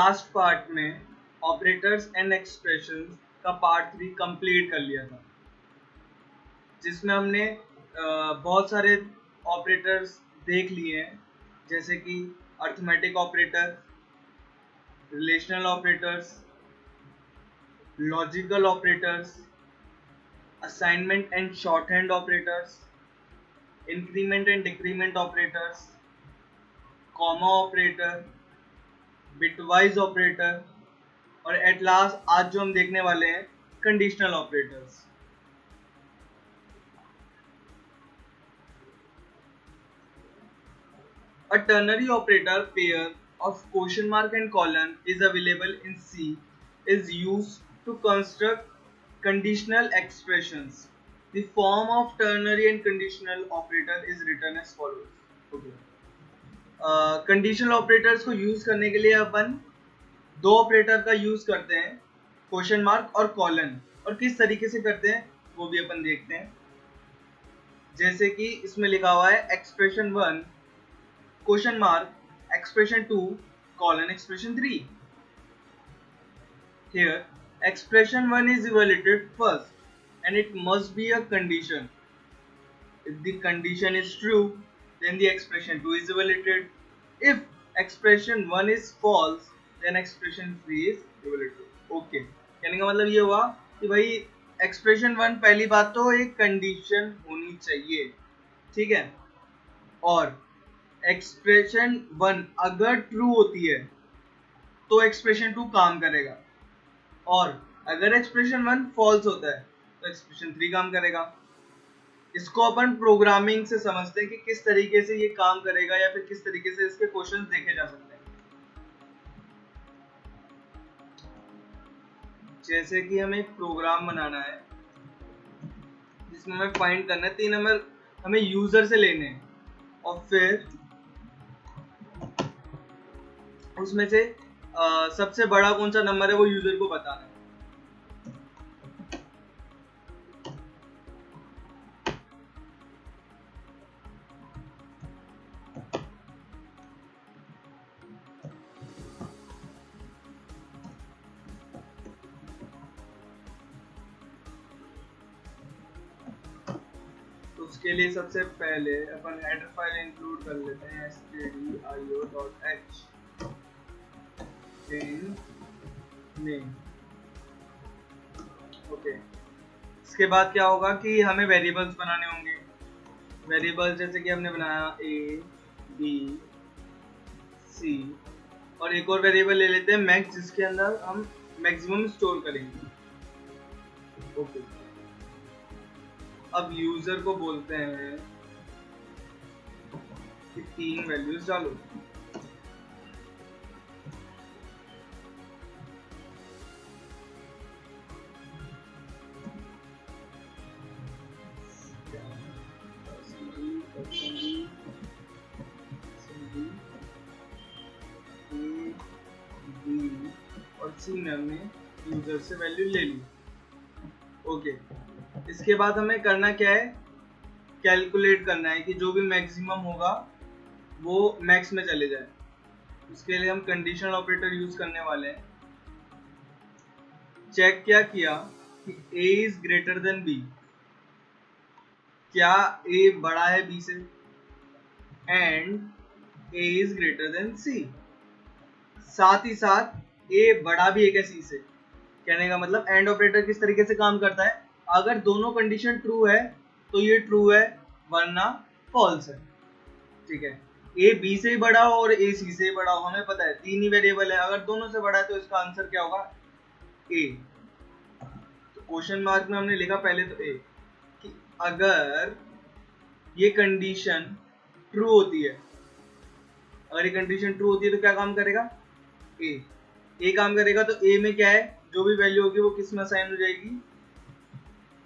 Last part में operators and expressions का part 3 complete कर लिया था, जिसमें हमने बहुत सारे ऑपरेटर्स देख लिए हैं, जैसे कि arithmetic operator, relational operators, logical operators, assignment and shorthand operators, increment and decrement operators, comma operator, bitwise operator, और एट लास्ट आज जो हम देखने वाले हैं conditional operators. A ternary operator pair of question mark and colon is available in C is used to construct conditional expressions. The form of ternary and conditional operator is written as follows. Okay. Conditional operators को use करने के लिए अपन दो operator का use करते हैं, question mark और colon, और किस तरीके से करते हैं वो भी अपन देखते हैं। जैसे कि इसमें लिखा हुआ है expression 1 question mark, expression 2 colon expression 3. Here expression 1 is evaluated first and it must be a condition. If the condition is true, then the expression 2 is evaluated. If expression 1 is false, then expression 3 is evaluated. Okay, कहने का मतलब ये हुआ कि भाई expression 1 पहली बात तो एक condition होनी चाहिए, ठीक है, और एक्सप्रेशन 1 अगर ट्रू होती है तो एक्सप्रेशन 2 काम करेगा, और अगर एक्सप्रेशन 1 फॉल्स होता है तो एक्सप्रेशन 3 काम करेगा। इसको अपन प्रोग्रामिंग से समझते हैं कि किस तरीके से ये काम करेगा या फिर किस तरीके से इसके क्वेश्चंस देखे जा सकते हैं। जैसे कि हमें एक प्रोग्राम बनाना है जिसमें हमें फाइंड करना है 3 नंबर हमें यूजर से लेने हैं, और फिर उसमें से सबसे बड़ा कौन सा नंबर है वो यूजर को बताना है। तो उसके लिए सबसे पहले अपन हेडर फाइल इंक्लूड कर लेते हैं stdio.h नेम। ओके, इसके बाद क्या होगा कि हमें वेरिएबल्स बनाने होंगे। वेरिएबल्स जैसे कि हमने बनाया a b c, और एक और वेरिएबल ले लेते हैं मैक्स, जिसके अंदर हम मैक्सिमम स्टोर करेंगे। ओके, अब यूजर को बोलते हैं कि 3 वैल्यूज डालो। और सी में हमने यूजर से वैल्यू ले ली। ओके, इसके बाद हमें करना क्या है, कैलकुलेट करना है कि जो भी मैक्सिमम होगा वो मैक्स में चले जाए। उसके लिए हम कंडीशनल ऑपरेटर यूज करने वाले हैं। चेक क्या किया कि a is greater than b, क्या a बड़ा है b से, and a is greater than c, साथ ही साथ a बड़ा भी है c से। कहने का मतलब एंड ऑपरेटर किस तरीके से काम करता है, अगर दोनों कंडीशन ट्रू है तो ये ट्रू है, वरना फॉल्स है, ठीक है। a b से ही बड़ा हो और a c से ही बड़ा हो, हमें पता है 3 ही वेरिएबल है, अगर दोनों से बड़ा है तो इसका आंसर क्या होगा, a। तो क्वेश्चन मार्क में हमने लिखा पहले तो a, कि अगर ये कंडीशन ट्रू होती है, अगर ये कंडीशन ट्रू होती है तो क्या काम करेगा, a काम करेगा। तो a में क्या है, जो भी वैल्यू होगी वो किस में असाइन हो जाएगी,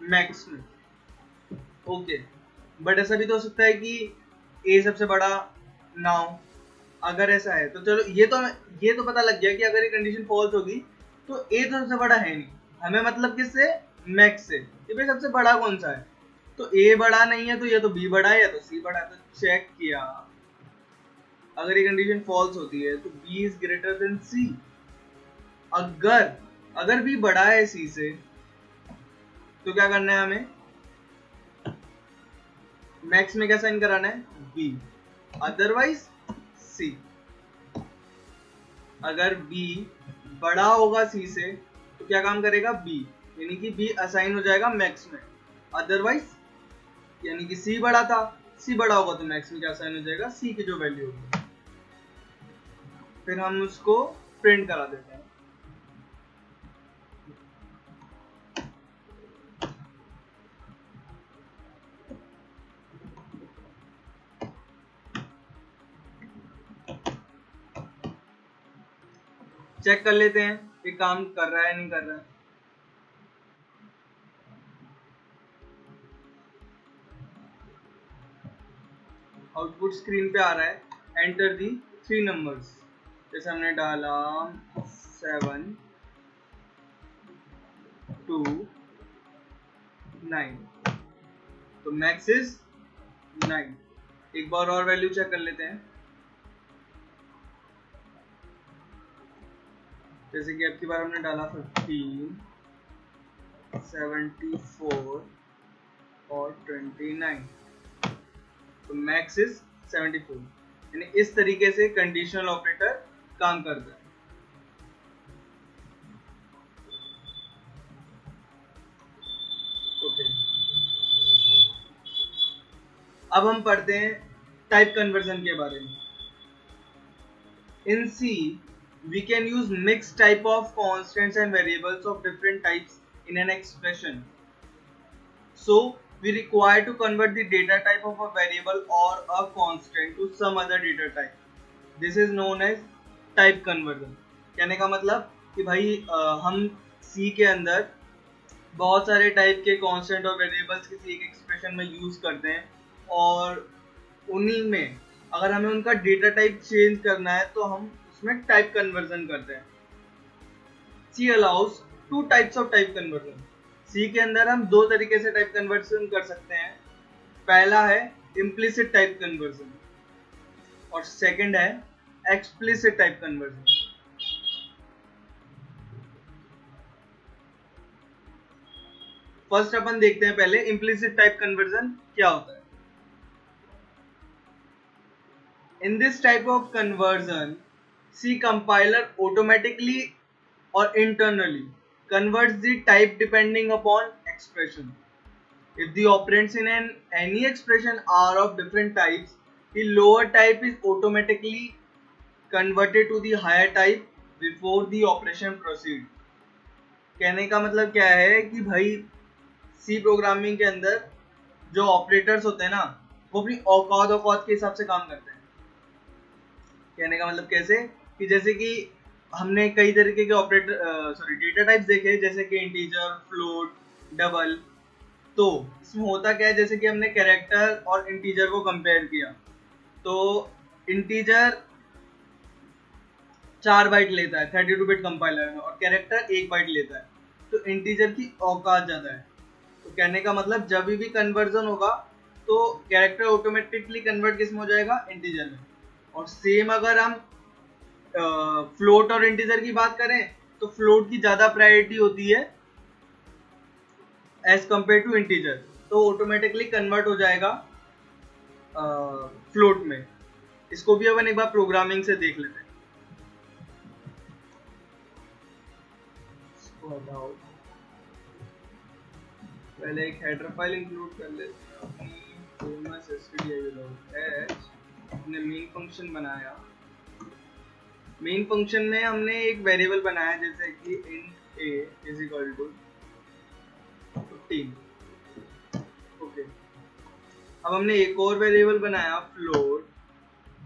मैक्स में। ओके, बट ऐसा भी तो हो सकता है कि a सबसे बड़ा ना हो। अगर ऐसा है तो चलो ये तो पता लग गया कि अगर ये कंडीशन फॉल्स होगी तो a तो सबसे बड़ा है नहीं, हमें मतलब किससे, मैक्स से, कि भाई सबसे बड़ा कौन सा है। तो a बड़ा नहीं है तो या तो b बड़ा है या तो c बड़ा है। तो चेक किया, अगर ये कंडीशन फॉल्स होती है तो b is greater than c, अगर अगर b बड़ा है c से तो क्या करना है हमें, मैक्स में क्या साइन कराना है, b, अदरवाइज c। अगर b बड़ा होगा c से तो क्या काम करेगा b, यानी कि b असाइन हो जाएगा मैक्स में, अदरवाइज यानी कि c बड़ा था, c बड़ा होगा तो मैक्स में क्या असाइन हो जाएगा, c की जो वैल्यू होगी। फिर हम उसको प्रिंट करा देते हैं। चेक कर लेते हैं ये काम कर रहा है नहीं कर रहा है। आउटपुट स्क्रीन पे आ रहा है, एंटर दी 3 नंबर्स, जैसे हमने डाला 7 2 9, तो मैक्स इज 9। एक बार और वैल्यू चेक कर लेते हैं, जैसे कि अब की बार हमने डाला 15 74 और 29, तो मैक्स इज 74। यानी इस तरीके से कंडीशनल ऑपरेटर काम करता है। ओके, अब हम पढ़ते हैं टाइप कन्वर्जन के बारे में। इन सी we can use mixed type of constants and variables of different types in an expression. So we require to convert the data type of a variable or a constant to some other data type. This is known as type conversion. कहने का मतलब कि भाई हम C के अंदर बहुत सारे टाइप के कांस्टेंट और वेरिएबल्स किसी एक एक्सप्रेशन में यूज करते हैं, और उन्हीं में अगर हमें उनका डेटा टाइप चेंज करना है तो हम उसमें टाइप कन्वर्जन करते हैं। C allows 2 types of type conversion. C के अंदर हम 2 तरीके से टाइप कन्वर्जन कर सकते हैं। पहला है implicit टाइप कन्वर्जन और सेकंड है explicit टाइप कन्वर्जन। फर्स्ट अपन देखते हैं पहले implicit टाइप कन्वर्जन क्या होता है। In this type of conversion, C compiler automatically or internally converts the type depending upon expression. If the operands in any expression are of different types, the lower type is automatically converted to the higher type before the operation proceed. कहने का मतलब क्या है कि भाई C programming के अंदर जो ऑपरेटर्स होते हैं ना, वो अपनी औकात के हिसाब से काम करते हैं। कहने का मतलब कैसे, कि जैसे कि हमने कई तरीके के ऑपरेटर डेटा टाइप्स देखे, जैसे कि इंटीजर, फ्लोट, डबल। तो इसमें होता क्या है, जैसे कि हमने कैरेक्टर और इंटीजर को कंपेयर किया, तो इंटीजर 4 बाइट लेता है 32 बिट कंपाइलर में, और कैरेक्टर 1 बाइट लेता है, तो इंटीजर की औकात ज्यादा है। तो कहने का मतलब जब भी कन्वर्जन होगा तो कैरेक्टर ऑटोमेटिकली कन्वर्ट किस में हो जाएगा, इंटीजर में। और सेम अगर हम फ्लोट और इंटीजर की बात करें तो फ्लोट की ज्यादा प्रायोरिटी होती है एज कंपेयर टू इंटीजर, तो ऑटोमेटिकली कन्वर्ट हो जाएगा फ्लोट में। इसको भी अपन एक बार प्रोग्रामिंग से देख लेते हैं। पहले एक हेडर फाइल इंक्लूड कर लेते हैं अपनी stdio.h। हमने मेन फंक्शन बनाया, मेन फंक्शन में हमने एक वेरिएबल बनाया जैसे कि int a is equal to 15। Okay, अब हमने एक और वेरिएबल बनाया float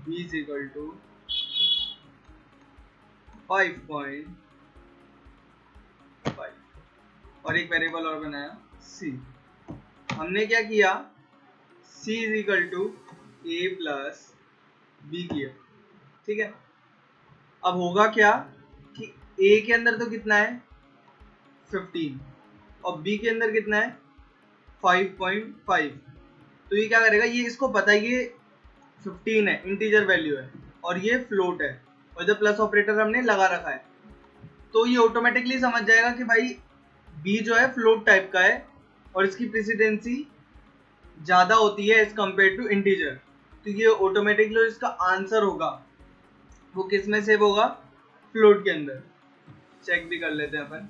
b is equal to 5.5 और एक वेरिएबल और बनाया c। हमने क्या किया, c is equal to a plus b किया, ठीक है। अब होगा क्या कि a के अंदर तो कितना है 15 और b के अंदर कितना है 5.5, तो ये क्या करेगा, ये इसको पता है ये 15 है, इंटीजर वैल्यू है, और ये फ्लोट है, और इधर प्लस ऑपरेटर हमने लगा रखा है। तो ये ऑटोमेटिकली समझ जाएगा कि भाई बी जो है फ्लोट टाइप का है और इसकी प्रेसिडेंसी ज्यादा होती है एज कम्पेयर टू इंटीजर। तो ये ऑटोमेटिकली इसका आंसर होगा वो किस में सेव होगा, फ्लोट के अंदर। चेक भी कर लेते हैं अपन।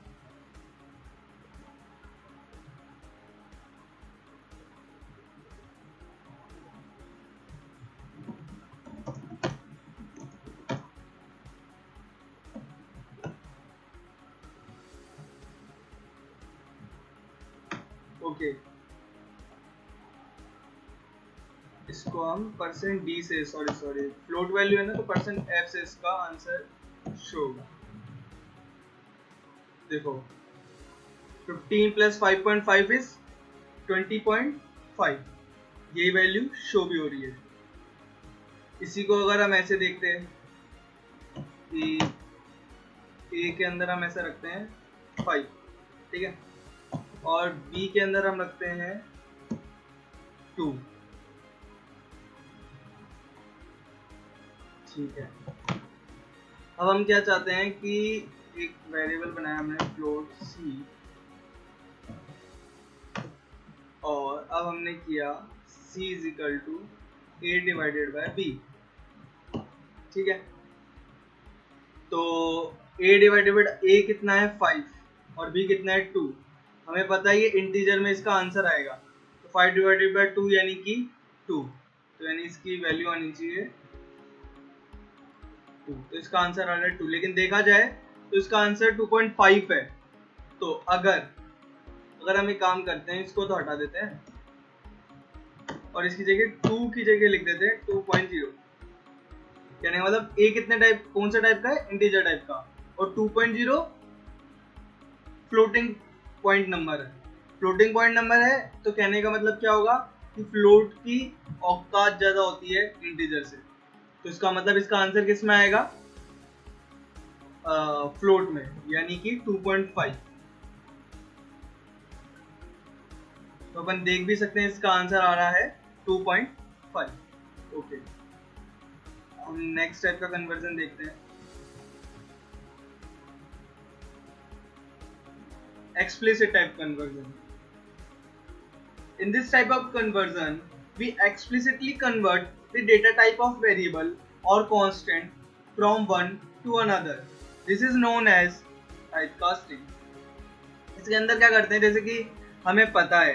ओके इसको हम परसेंट डी से सॉरी फ्लोट वैल्यू है ना, तो परसेंट एफ से इसका आंसर शो होगा। देखो 15 प्लस 5.5 इज 20.5, ये वैल्यू शो भी हो रही है। इसी को अगर हम ऐसे देखते हैं कि ए के अंदर हम ऐसा रखते हैं 5, ठीक है, और बी के अंदर हम रखते हैं 2, ठीक है। अब हम क्या चाहते हैं कि एक वेरिएबल बनाया हमने फ्लोट सी, और अब हमने किया c is equal to a divided by b, ठीक है। तो a डिवाइडेड बाय a कितना है 5 और b कितना है 2। हमें पता है ये इंटीजर में इसका आंसर आएगा, तो 5 डिवाइडेड बाय 2 यानी कि 2, तो यानी इसकी वैल्यू आनी चाहिए 2, तो इसका आंसर आ रहा है 2। लेकिन देखा जाए तो इसका आंसर 2.5 है। तो अगर हम एक काम करते हैं, इसको तो हटा देते हैं और इसकी जगह 2 की जगह लिख देते हैं 2.0। कहने का मतलब a कितने टाइप, कौन सा टाइप का है, इंटीजर टाइप का, और 2.0 फ्लोटिंग पॉइंट नंबर है। फ्लोटिंग पॉइंट नंबर है तो कहने का मतलब क्या होगा कि फ्लोट की औकात ज्यादा होती है इंटीजर से। तो इसका मतलब इसका आंसर किस में आएगा, फ्लोट में, यानी कि 2.5। तो अपन देख भी सकते हैं इसका आंसर आ रहा है 2.5। ओके, हम नेक्स्ट टाइप का कन्वर्जन देखते हैं, explicit type conversion. In this type of conversion, we explicitly convert the data type of variable or constant from one to another. This is known as typecasting. इसके अंदर क्या करते हैं, जैसे कि हमें पता है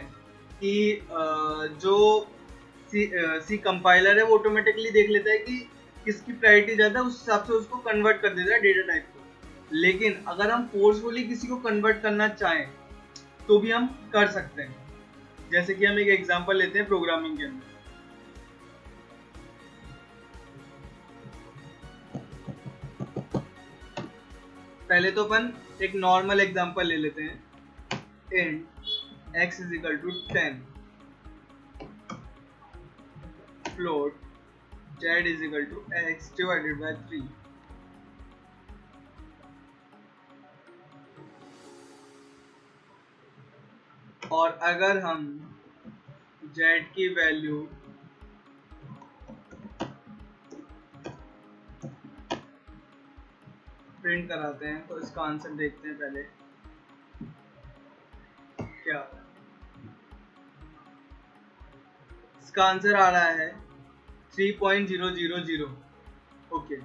कि जो सी कंपाइलर है वो ऑटोमेटिकली देख लेता है कि किसकी प्रायोरिटी ज़्यादा है, उस हिसाब से उसको कन्वर्ट कर देता है डेटा टाइप को। लेकिन अगर हम फोर्सफुली किसी को कन्वर्ट करना चाहें तो भी हम कर सकते हैं। जैसे कि हम एक एग्जांपल लेते हैं प्रोग्रामिंग के अंदर। पहले तो अपन एक नॉर्मल एग्जांपल ले लेते हैं, int x is equal to 10, float z is equal to x divided by 3। और अगर हम z की वैल्यू प्रिंट कराते हैं तो इसका आंसर देखते हैं पहले क्या। इसका आंसर आ रहा है 3.000। ओके,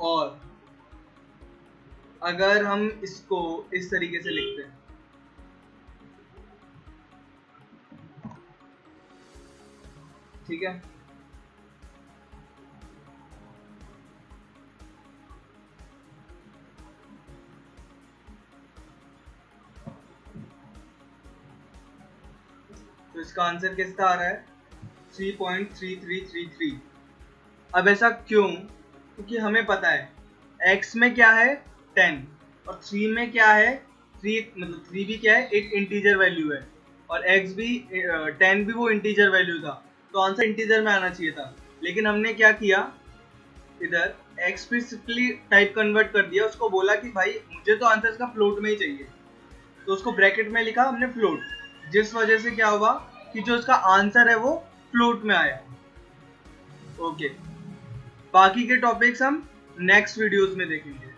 और अगर हम इसको इस तरीके से लिखते हैं, ठीक है, तो इसका आंसर कितना आ रहा है 3.3333। अब ऐसा क्यों, क्योंकि हमें पता है x में क्या है 10 और 3 में क्या है 3, मतलब 3 भी क्या है एक इंटीजर वैल्यू है और x भी 10 भी वो इंटीजर वैल्यू था, तो आंसर इंटीजर में आना चाहिए था। लेकिन हमने क्या किया, इधर एक्सप्लिसिटली टाइप कन्वर्ट कर दिया, उसको बोला कि भाई मुझे तो आंसर इसका फ्लोट में ही चाहिए, तो उसको ब्रैकेट में लिखा हमने फ्लोट, जिस वजह से क्या हुआ कि जो इसका आंसर है वो फ्लोट में आया। ओके, बाकी के टॉपिक्स हम नेक्स्ट वीडियोस में देखेंगे।